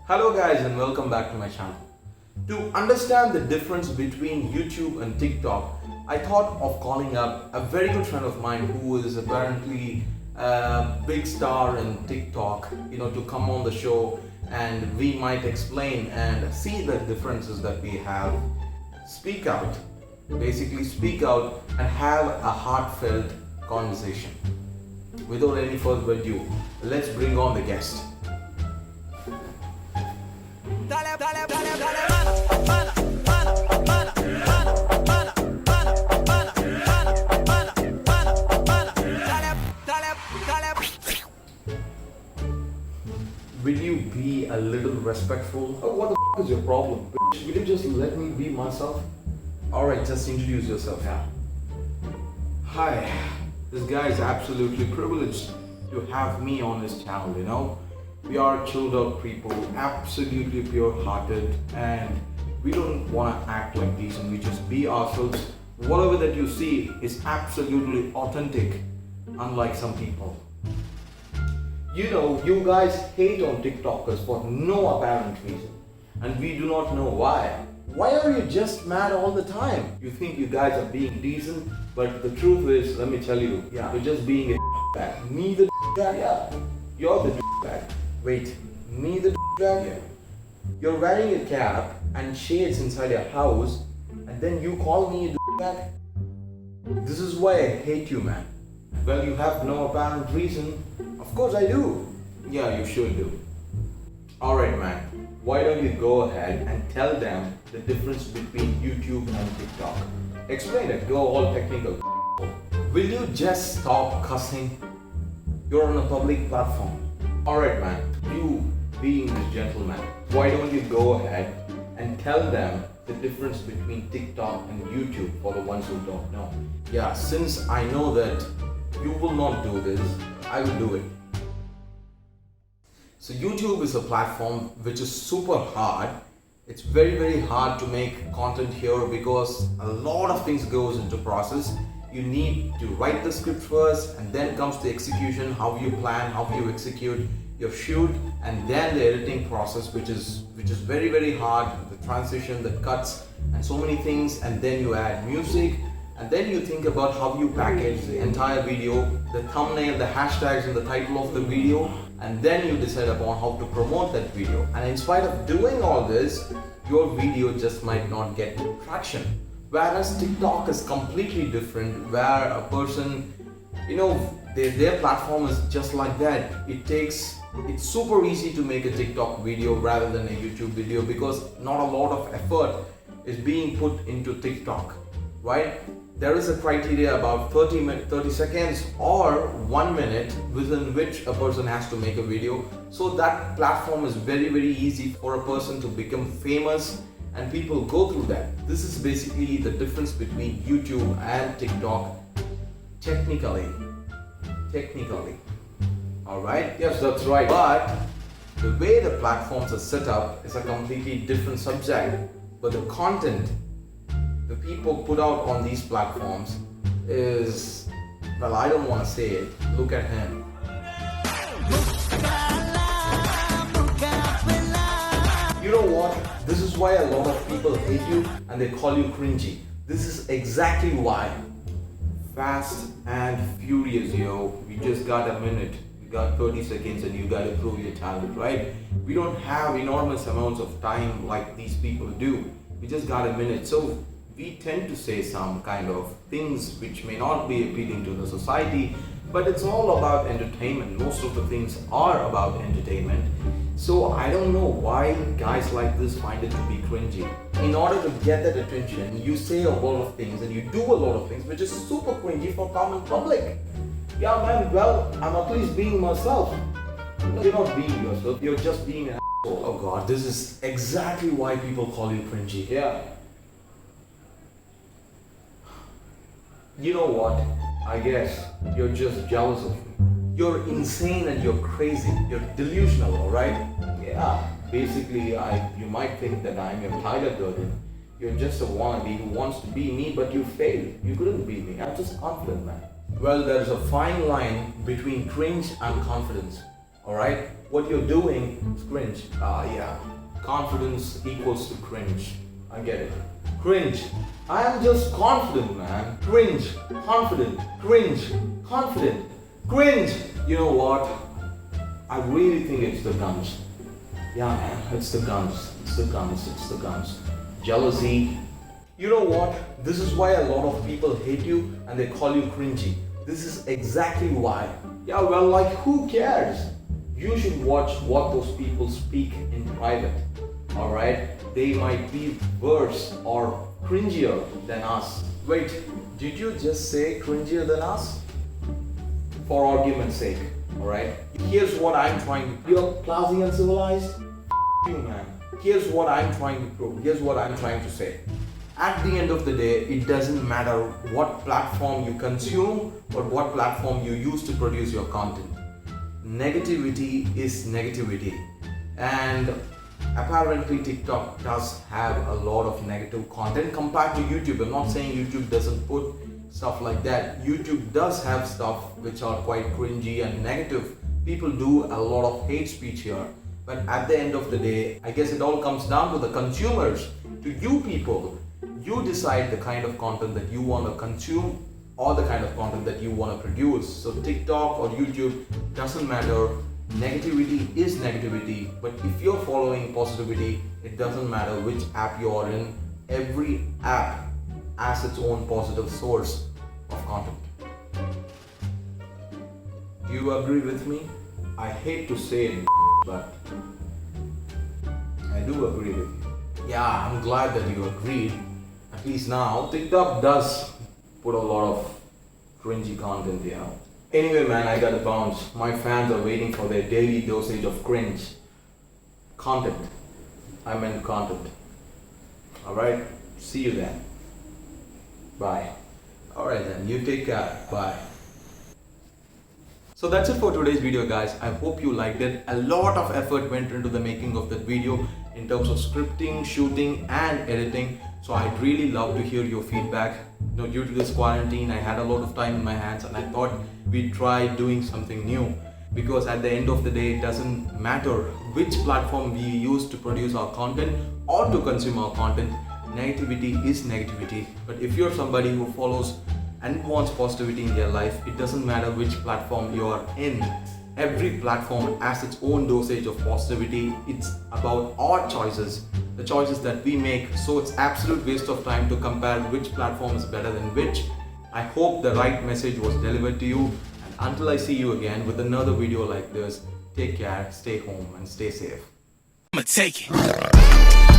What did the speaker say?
Hello guys and welcome back to my channel. To understand the difference between YouTube and TikTok, I thought of calling up a very good friend of mine who is apparently a big star in TikTok, to come on the show and we might explain and see the differences that we have. Speak out, basically speak out and have a heartfelt conversation. Without any further ado, let's bring on the guest. Will you be a little respectful? Oh, what the f is your problem? Will you just let me be myself? Alright, just introduce yourself. Yeah. Hi, this guy is absolutely privileged to have me on his channel, We are chilled out people, absolutely pure hearted, and we don't want to act like these and we just be ourselves. Whatever that you see is absolutely authentic, unlike some people. You guys hate on TikTokers for no apparent reason, and we do not know why. Why are you just mad all the time? You think you guys are being decent, but the truth is, let me tell you, you're just being a bag. Me the bag? Yeah. You're the bag. Wait, me the bag? Yeah. You're wearing a cap and shades inside your house, and then you call me a bag? This is why I hate you, man. Well, you have no apparent reason. Of course I do. Yeah, you should do. Alright, man. Why don't you go ahead and tell them the difference between YouTube and TikTok? Explain it. Go all technical. Will you just stop cussing? You're on a public platform. Alright, man. You being this gentleman, why don't you go ahead and tell them the difference between TikTok and YouTube for the ones who don't know? Yeah, since I know that you will not do this, I will do it. So YouTube is a platform which is super hard. It's very hard to make content here because a lot of things goes into process. You need to write the script first, and then comes the execution, how you plan, how you execute your shoot, and then the editing process, which is very hard. The transition, the cuts, and so many things, and then you add music. And then you think about how you package the entire video, the thumbnail, the hashtags and the title of the video, and then you decide upon how to promote that video. And in spite of doing all this, your video just might not get traction. Whereas TikTok is completely different, where a person, their platform is just like that. It's super easy to make a TikTok video rather than a YouTube video because not a lot of effort is being put into TikTok, right? There is a criteria about 30 seconds or 1 minute within which a person has to make a video. So that platform is very easy for a person to become famous, and people go through that. This is basically the difference between YouTube and TikTok technically. Alright? Yes, that's right. But the way the platforms are set up is a completely different subject. But the content the people put out on these platforms is, well, I don't want to say it. Look at him. You know what? This is why a lot of people hate you and they call you cringy. This is exactly why. Fast and furious, yo. We just got a minute. You got 30 seconds and you got to prove your talent, right? We don't have enormous amounts of time like these people do. We just got a minute. So we tend to say some kind of things which may not be appealing to the society, but it's all about entertainment. Most of the things are about entertainment. So I don't know why guys like this find it to be cringy. In order to get that attention, you say a lot of things and you do a lot of things which is super cringy for common public. Yeah, man, well, I'm at least being myself. You're not being yourself, you're just being an asshole. Oh god, this is exactly why people call you cringy. Yeah. You know what? I guess you're just jealous of me. You're insane and you're crazy. You're delusional, alright? Yeah, basically you might think that I'm your Tyler Durden. You're just a wannabe who wants to be me, but you failed. You couldn't be me. I'm just confident, man. Well, there's a fine line between cringe and confidence. Alright? What you're doing is cringe. Yeah. Confidence equals to cringe. I get it. Cringe. I am just confident, man. Cringe. Confident. Cringe. Confident. Cringe. You know what? I really think it's the guns. Yeah, man. It's the guns. It's the guns. It's the guns. Jealousy. You know what? This is why a lot of people hate you and they call you cringy. This is exactly why. Yeah, well, like, who cares? You should watch what those people speak in private. Alright? They might be worse or cringier than us. Wait, did you just say cringier than us? For argument's sake. Alright? Here's what I'm trying to. You're classy and civilized? You, man. Here's what I'm trying to prove. Here's what I'm trying to say. At the end of the day, it doesn't matter what platform you consume or what platform you use to produce your content. Negativity is negativity. And apparently TikTok does have a lot of negative content compared to YouTube. I'm not saying YouTube doesn't put stuff like that. YouTube does have stuff which are quite cringy and negative. People do a lot of hate speech here. But at the end of the day, I guess it all comes down to the consumers, to you people. You decide the kind of content that you want to consume or the kind of content that you want to produce. So TikTok or YouTube doesn't matter. Negativity is negativity. But if you're following positivity, it doesn't matter which app you're in. Every app has its own positive source of content. Do you agree with me? I hate to say it, but I do agree with you. Yeah, I'm glad that you agreed. At least now, TikTok does put a lot of cringy content here. Anyway, man, I gotta bounce. My fans are waiting for their daily dosage of cringe. Content. I meant content. Alright? See you then. Bye. Alright then, you take care. Bye. So that's it for today's video, guys. I hope you liked it. A lot of effort went into the making of that video in terms of scripting, shooting and editing. So I'd really love to hear your feedback. You know, due to this quarantine, I had a lot of time in my hands and I thought we'd try doing something new. Because at the end of the day, it doesn't matter which platform we use to produce our content or to consume our content. Negativity is negativity. But if you're somebody who follows and wants positivity in their life, it doesn't matter which platform you are in. Every platform has its own dosage of positivity. It's about our choices, the choices that we make. So it's absolute waste of time to compare which platform is better than which. I hope the right message was delivered to you. And until I see you again with another video like this, take care, stay home and stay safe. I'ma take it.